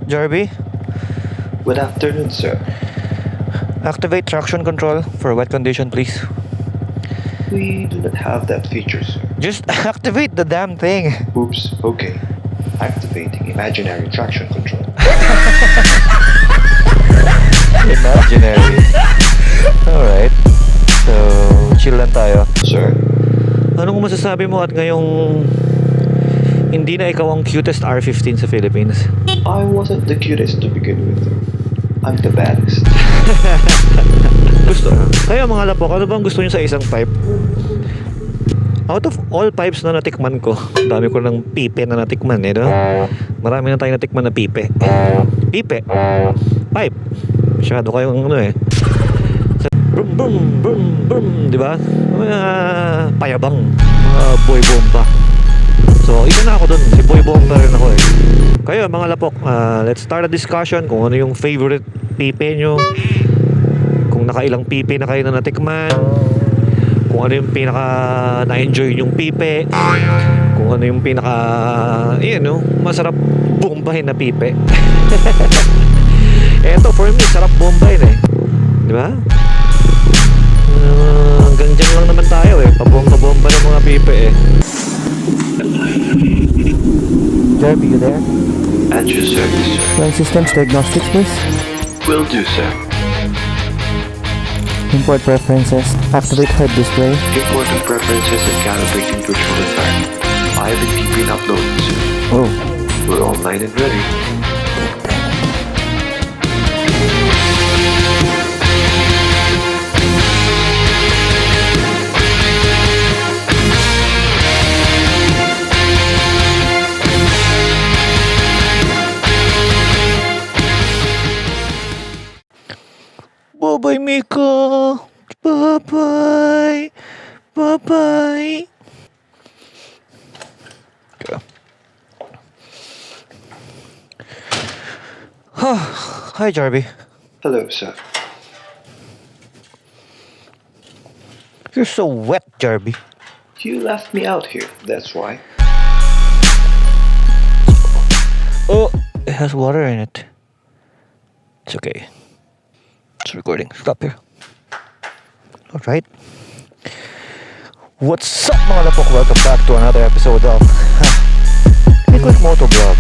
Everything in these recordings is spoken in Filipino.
J.A.R.B, Good afternoon, sir. activate traction control for wet condition, please. We do not have that feature, sir. Just activate the damn thing. Oops, okay. Activating imaginary traction control. Imaginary. Alright. So, chill lang tayo. Sir, Anong masasabi mo at ngayong hindi na ikaw ang cutest R15 sa Philippines? I wasn't the cutest to begin with. I'm the baddest. Gusto. Kaya mga lapok, ano bang gusto nyo sa isang pipe? Out of all pipes na natikman ko, dami ko ng pipe na natikman eh, no? Marami na tayong natikman na pipe. Pipe. Pipe. Masyado kayong ano eh. Brum brum brum brum, di ba? Mga payabang, mga boy bomba. So, isa na ako dun. Si boy bomba rin ako eh. Kayo mga lapok, let's start a discussion kung ano yung favorite pipe nyo. Kung nakailang pipe na kayo na natikman. Kung ano yung pinaka na-enjoy yung pipe. Kung ano yung pinaka, masarap bombahin na pipe. Eto, for me, sarap bombahin eh. Di ba? Hanggang dyan lang naman tayo eh. Pabomba-bomba ng mga pipe eh. J.A.R.B, you there? At your service, sir. Run systems diagnostics, please. Will do, sir. Import preferences. Activate head display. Important preferences and calibrating virtual environment. I have been keeping uploaded, sir. Oh, We're online and ready. Bye-bye, Mika. Bye-bye. Bye-bye. Okay. Hi, J.A.R.B. Hello, sir. You're so wet, J.A.R.B. You left me out here, that's why. Oh, it has water in it. It's okay. It's recording. Stop here. Alright. What's up mga lapok? Welcome back to another episode of iClickMoto vlog.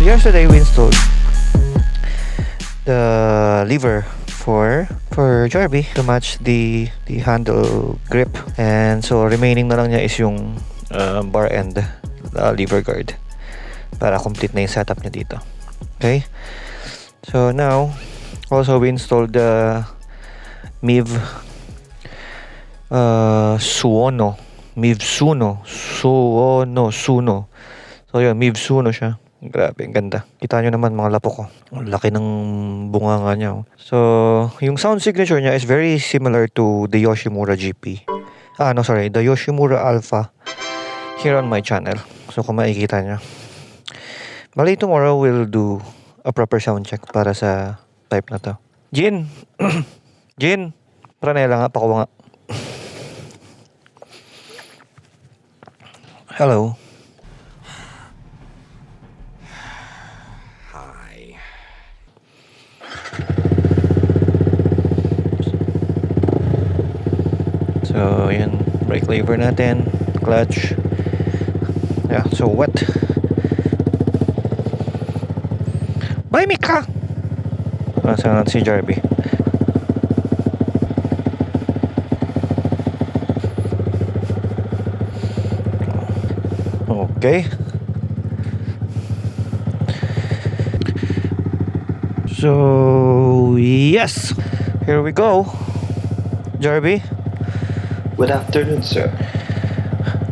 Yesterday we installed the lever for J.A.R.B to match the handle grip, and so remaining na lang niya is yung bar end lever guard para complete na yung setup niya dito. Okay, so now also we installed the MIVV SUONO. MIVV SUONO. So yun, MIVV SUONO siya. Grabe, ang ganda. Kita nyo naman mga lapok ko. Ang laki ng bunganga niya. So, yung sound signature niya is very similar to the Yoshimura GP. The Yoshimura Alpha here on my channel. So, kung makikita nyo. Bali, tomorrow we'll do a proper sound check para sa type na to. Jin! Jin! Pranela nga, pakuha nga. Hello. So, yan. Brake lever natin. Clutch. Yeah, so wet. Bye, Mika! Saan natin si J.A.R.B? Okay. So, yes! Here we go. J.A.R.B, Good afternoon, sir.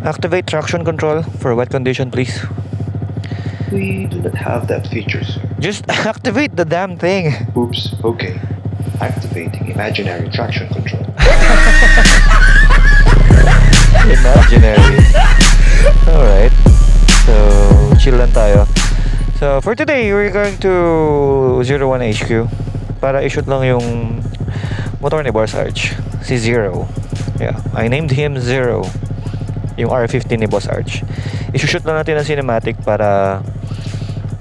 activate traction control for wet condition, please. We do not have that feature, sir. Just activate the damn thing. Oops, okay. Activating imaginary traction control. Imaginary. Alright. So, chill lang tayo. So, for today, we're going to 01 HQ para i-shoot lang yung motor ni Boss Arch. Si Zero. Yeah, I named him Zero. Yung R15 ni Boss Arch. I-shoot lang natin ang cinematic para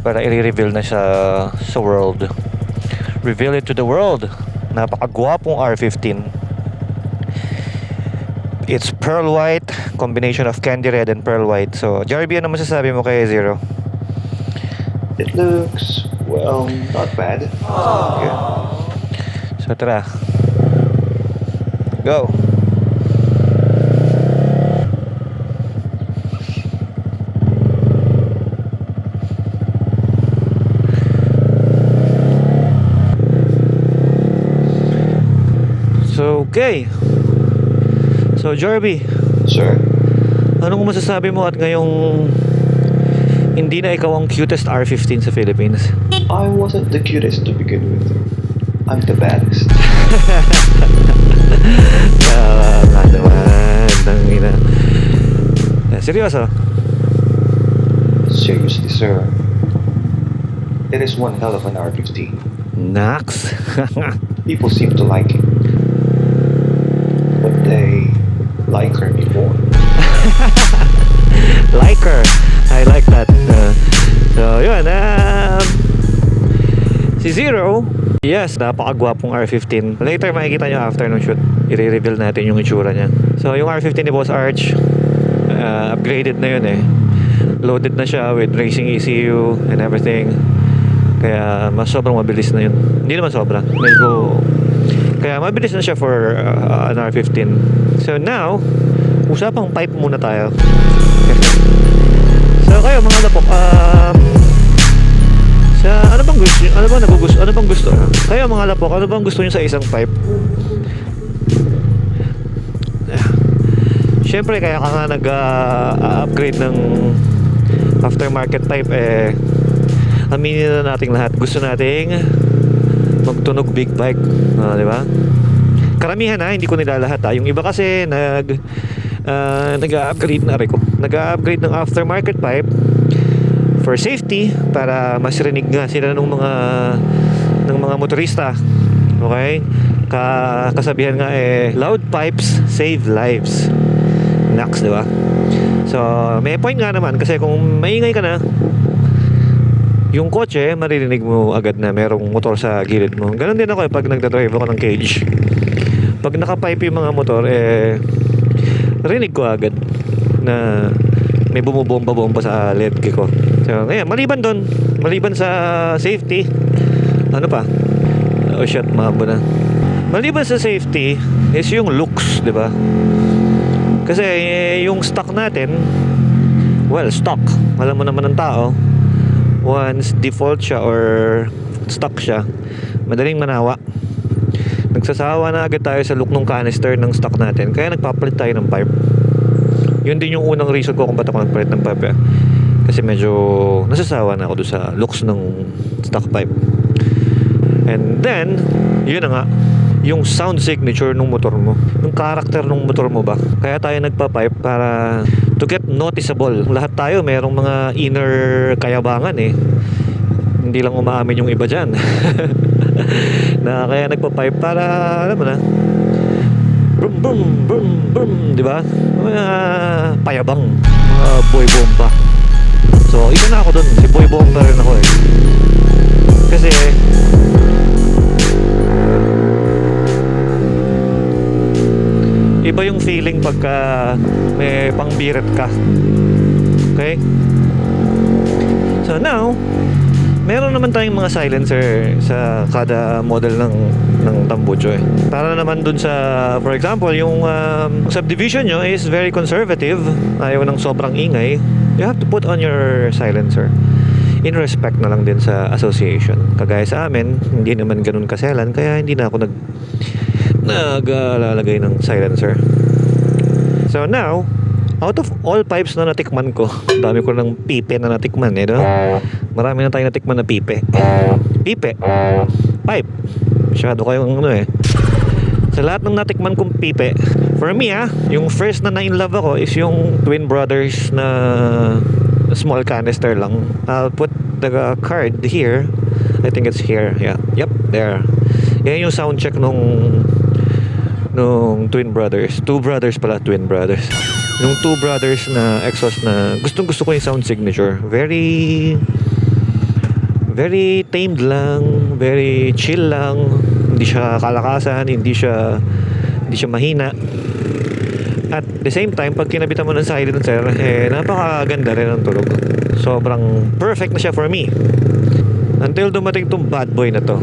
para i-reveal na sa world. Reveal it to the world. Napakagwapong R15. It's pearl white, combination of candy red and pearl white. So, J.A.R.B, ano masasabi mo kay Zero? It looks, well, not bad. Okay. So, tara. Go! So, okay. So, J.A.R.B, Sir, anong masasabi mo at ngayong hindi na ikaw ang cutest R15 sa Philippines? I wasn't the cutest to begin with. I'm the baddest. Nga naman. Tangina. Seryoso? Seriously, sir. It is one hell of an R15. Nax. People seem to like it. But they like her more. Like her. I like that. So, yun. Si Zero, yes, napakagwapong R15. Later, makikita nyo after ng shoot. I-reveal natin yung itsura niya. So, yung R15 ni Boss Arch, upgraded na yun eh. Loaded na siya with racing ECU and everything. Kaya, mas sobrang mabilis na yun. Hindi naman sobra. Medyo... Kaya, mabilis na siya for an R15. So, now, usapang pipe muna tayo. So kayo mga lapok, sa ano bang gusto? Ano bang nagugusto? Ano bang gusto? Kayo mga lapok, ano bang gusto niyo sa isang pipe? Siyempre kaya ka nga nag-upgrade ng aftermarket pipe aminin na nating lahat. Gusto nating magtunog big bike, di ba? Karamihan hindi ko nila lahat Yung iba kasi nag-upgrade na rin ko. Nag-upgrade ng aftermarket pipe for safety para mas rinig nga sila ng mga motorista. Okay? Kasabihan nga loud pipes save lives. Nax, di ba? So, may point nga naman kasi kung maingay ka na, yung kotse, maririnig mo agad na merong motor sa gilid mo. Ganon din ako pag nagdadrive ako ng cage. Pag nakapipe yung mga motor, rinig ko agad na may bumubomba-bomba sa LED ko. So, ngayon, maliban sa safety, ano pa? Oh shit, maabo na. Maliban sa safety is yung looks, di ba? Kasi yung stock natin, well, stock. Alam mo naman ng tao, once default siya or stock siya, madaling manawa. Nagsasawa na agad tayo sa look ng canister ng stock natin. Kaya nagpapalit tayo ng pipe. Yun din yung unang reason ko kung ba't ako nagpalit ng pipe Kasi medyo nasasawa na ako doon sa looks ng stock pipe. And then, yun na nga, yung sound signature ng motor mo, yung character ng motor mo ba. Kaya tayo nagpa-pipe para to get noticeable. Lahat tayo merong mga inner kayabangan hindi lang umaamin yung iba dyan. Na kaya nagpa-pipe para, alam mo na, brum brum brum brum, di ba? Payabang, mga boy bomba. So, isa na ako dun, si boy bomba rin ako Kasi iba yung feeling pagka may pangbiret ka. Okay? So now, meron naman tayong mga silencer sa kada model ng tambucho Para naman dun sa, for example, yung subdivision nyo is very conservative, ayaw ng sobrang ingay, you have to put on your silencer in respect na lang din sa association. Kagaya sa amin, hindi naman ganun kaselan, kaya hindi na ako naglalagay ng silencer. So now, out of all pipes na natikman ko, dami ko ng pipe na natikman no? Marami na tayong natikman na pipe. Pipe, pipe, masyado kayong sa lahat ng natikman kong pipe, for me yung first na na-in-love ako is yung Twin Brothers na small canister lang. I'll put the card here. I think it's here. Yeah. Yep, there. Yan yung sound check nung Twin Brothers. Two brothers pala, Twin Brothers. Yung Two Brothers na exhaust na gustong gusto ko yung sound signature. Very Very tamed lang, very chill lang. Hindi siya kalakasan, hindi siya mahina. At the same time, pag kinabitan mo ng silencer, napakaganda rin ang tunog. Sobrang perfect na siya for me. Until dumating tong bad boy na to,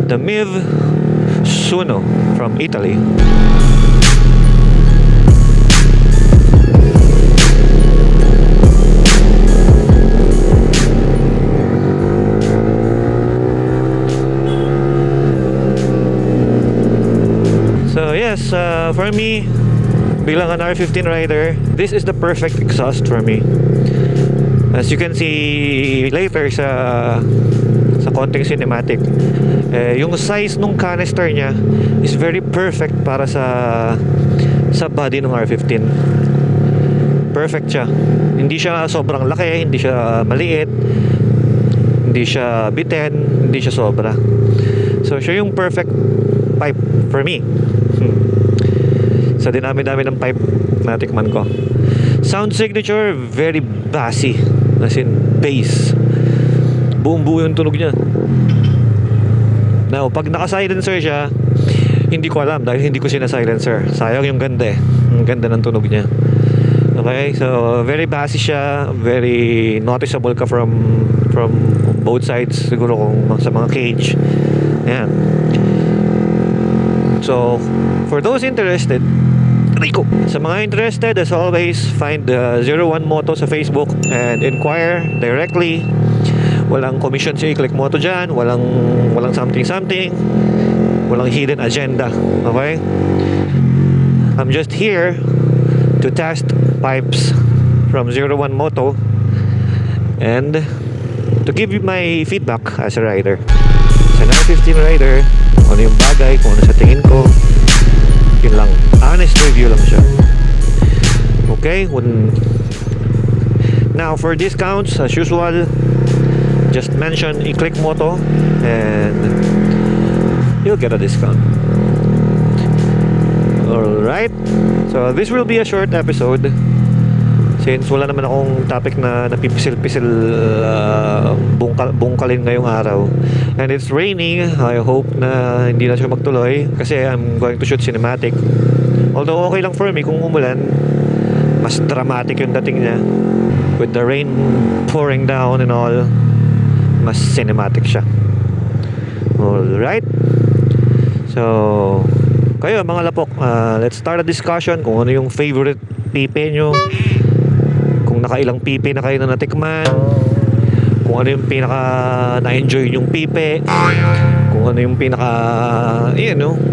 the MIVV SUONO from Italy. So yes, for me, bilang an R15 rider, this is the perfect exhaust for me. As you can see later sa konting cinematic, yung size nung canister niya is very perfect para sa body ng R15. Perfect siya. Hindi siya sobrang laki, hindi siya maliit, hindi siya biten, hindi siya sobra. So siya yung perfect pipe for me. Sa dinami-dami ng pipe na tikman ko. Sound signature, very bassy. As in, bass. Buong-buo yung tunog niya. Now, pag naka-silencer siya, hindi ko alam dahil hindi ko sina-silencer. Sayang yung ganda eh. Ang ganda ng tunog niya. Okay, so very bassy siya, very noticeable ka from both sides siguro kung sa mga cage. Ayan. So, for those interested, sa mga interested, as always, find the 01 Moto sa Facebook and inquire directly. Walang commission si iClickMoto dyan, walang something, walang hidden agenda. Okay? I'm just here to test pipes from 01 Moto and to give you my feedback as a rider. As an R15 rider, kung ano yung bagay, kung ano sa tingin ko, yun lang. Honest review lang siya. Okay? Now, for discounts, as usual, just mention iClickMoto and you'll get a discount. Alright? So, this will be a short episode since wala naman akong topic na napipisil-pisil bungkalin ngayong araw. And it's raining. I hope na hindi na siya magtuloy kasi I'm going to shoot cinematic. Although okay lang for me kung umulan, mas dramatic yung dating niya. With the rain pouring down and all, mas cinematic siya. Alright? So, kayo mga lapok, let's start a discussion kung ano yung favorite pipe nyo, kung nakailang pipe na kayo na natikman, kung ano yung pinaka na-enjoy yung pipe, kung ano yung pinaka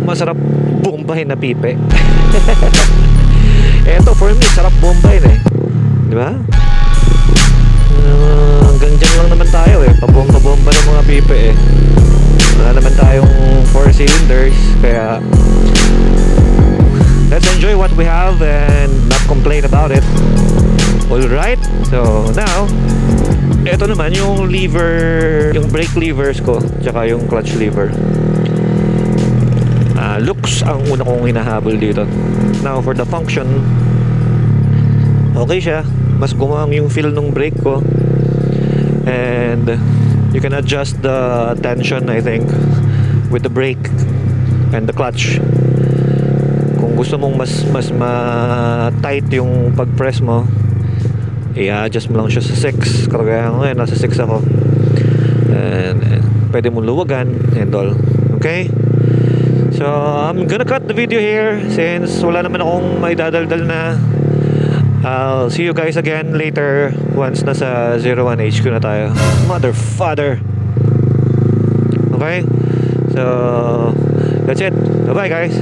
masarap bombahin na pipe. Eto for me, sarap bombahin eh, di ba? Hanggang dyan lang naman tayo eh, pabomba-bomba ng mga pipe eh. Wala naman tayong 4 cylinders, kaya let's enjoy what we have and not complain about it. Alright, so now eto naman yung lever, yung brake levers ko, tsaka yung clutch lever. Looks ang una kong hinahabol dito. Now for the function, okay siya. Mas gumang yung feel ng brake ko. And you can adjust the tension, I think, with the brake and the clutch. Kung gusto mong mas ma-tight yung pag-press mo, i-adjust mo lang siya sa 6. Kaya ngayon nasa 6 ako. And pwede mong luwagan and all. Okay? So I'm gonna cut the video here since wala naman akong may dadaldal na. I'll see you guys again later once nasa 01 HQ na tayo. Mother father. Okay? So that's it. Bye-bye guys.